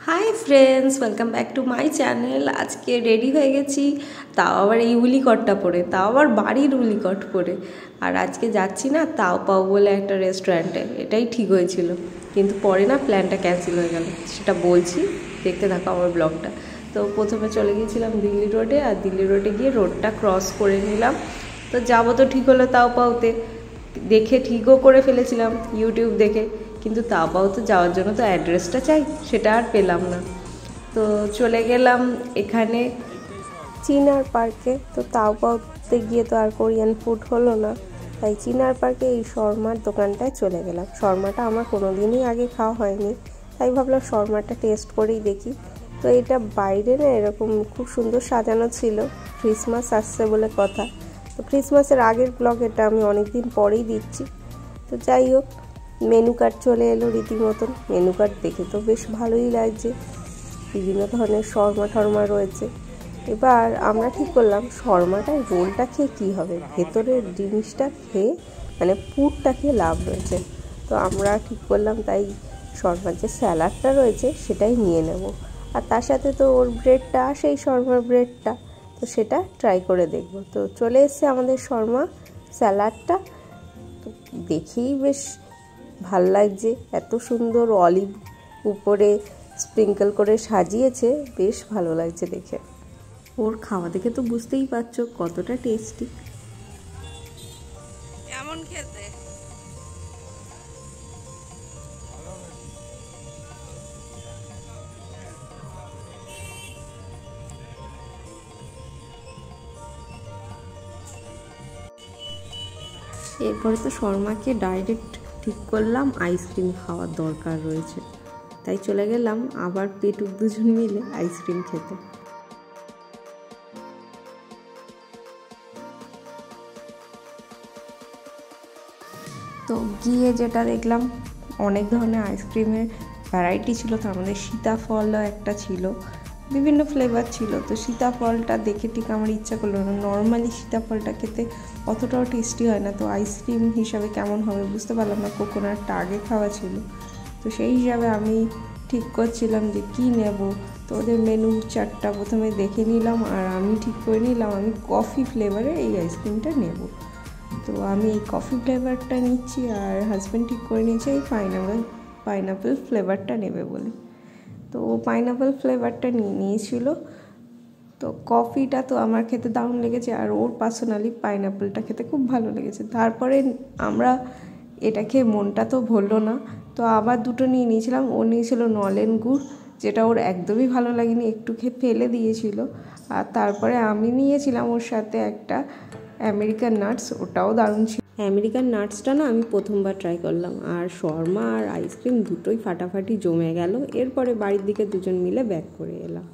Hi friends, welcome back to my channel. আজকে ready হয়ে গেছি, তাও আবার এই উলিকটটা পরে, তাও আবার বাড়ির উলিকট পরে। আর আজকে যাচ্ছি না তাও পাও বলে একটা রেস্টুরেন্টে, এটাই ঠিক হয়েছিল, কিন্তু পরে না প্ল্যানটা ক্যান্সেল হয়ে গেল। সেটা বলছি, দেখতে থাকো আমার ব্লগটা। তো প্রথমে চলে গিয়েছিলাম দিল্লি রোডে, আর দিল্লি রোডে গিয়ে রোডটা ক্রস করে নিলাম। তো যাবো তো ঠিক হলো তাও পাওতে, দেখে ঠিকও করে ফেলেছিলাম ইউটিউব দেখে, কিন্তু তাও পাও তো যাওয়ার জন্য তো অ্যাড্রেসটা চাই, সেটা আর পেলাম না। তো চলে গেলাম এখানে চিনার পার্কে। তো তাও পাওতে গিয়ে তো আর কোরিয়ান ফুড হলো না, তাই চিনার পার্কে এই শর্মার দোকানটায় চলে গেলাম। শর্মাটা আমার কোনো দিনই আগে খাওয়া হয়নি, তাই ভাবলাম শর্মাটা টেস্ট করেই দেখি। তো এটা বাইরে না এরকম খুব সুন্দর সাজানো ছিল, ক্রিসমাস আসছে বলে কথা। তো ক্রিসমাসের আগের ব্লগ এটা আমি অনেক দিন পরেই দিচ্ছি। তো যাই হোক, মেনু কার্ড চলে এলো রীতিমতন। মেনু কার্ড দেখে তো বেশ ভালোই লাগছে, বিভিন্ন ধরনের শর্মা টর্মা রয়েছে। এবার আমরা ঠিক করলাম শর্মাটায় রোলটা খেয়ে কী হবে, ভেতরের জিনিসটা খেয়ে মানে পুরটা খেয়ে লাভ রয়েছে। তো আমরা ঠিক করলাম তাই শর্মার যে স্যালাডটা রয়েছে সেটাই নিয়ে নেব, আর তার সাথে তো ওর ব্রেডটা আসেই, শর্মার ব্রেডটা, তো সেটা ট্রাই করে দেখব। তো চলে এসছে আমাদের শর্মা স্যালাডটা। তো দেখেই বেশ ভাল লাগছে, এত সুন্দর অলিভ উপরে স্প্রিঙ্কল করে সাজিয়েছে, বেশ ভালো লাগছে দেখে। ওর খাওয়া দেখে তো বুঝতেই পারছো কতটা টেস্টি। কেমন খেতে? এরপরে তো শর্মাকে ডাইরেক্ট ঠিক করলাম আইসক্রিম খাওয়ার দরকার রয়েছে, তাই চলে গেলাম আবার পেটুক দুজন মিলে আইসক্রিম খেতে। তো গিয়ে যেটা দেখলাম, অনেক ধরনের আইসক্রিমের ভ্যারাইটি ছিল, তার মধ্যে সীতাফলও একটা ছিল, বিভিন্ন ফ্লেভার ছিল। তো সীতাফলটা দেখে ঠিক আমার ইচ্ছা করলো না, নর্মালি সীতাফলটা খেতে অতটাও টেস্টি হয় না, তো আইসক্রিম হিসাবে কেমন হবে বুঝতে পারলাম না, কোকোনাটটা আগে খাওয়া ছিল। তো সেই হিসাবে আমি ঠিক করছিলাম যে কী নেব। তো ওদের মেনু চার্টটা প্রথমে দেখে নিলাম, আর আমি ঠিক করে নিলাম আমি কফি ফ্লেভারে এই আইসক্রিমটা নেব। তো আমি এই কফি ফ্লেভারটা নিচ্ছি, আর হাজব্যান্ড ঠিক করে নিয়েছে এই পাইনাপেল ফ্লেভারটা নেবে বলে। তো ও পাইনাপেল ফ্লেভারটা নিয়েছিল। তো কফিটা তো আমার খেতে দারুণ লেগেছে, আর ওর পার্সোনালি পাইনাপেলটা খেতে খুব ভালো লেগেছে। তারপরে আমরা এটা খেয়ে মনটা তো ভরলো না, তো আবার দুটো নিয়ে নিয়েছিলাম। ও নিয়েছিল নলেন গুড়, যেটা ওর একদমই ভালো লাগেনি, একটু খেয়ে ফেলে দিয়েছিল। আর তারপরে আমি নিয়েছিলাম ওর সাথে একটা আমেরিকান নাটস, ওটাও দারুণ ছিল। আমেরিকান নাটসটা না আমি প্রথমবার ট্রাই করলাম, আর শর্মা আর আইসক্রিম দুটোই ফাটাফাটি জমে গেল। এরপরে বাড়ির দিকে দুজন মিলে ব্যাক করে এলাম।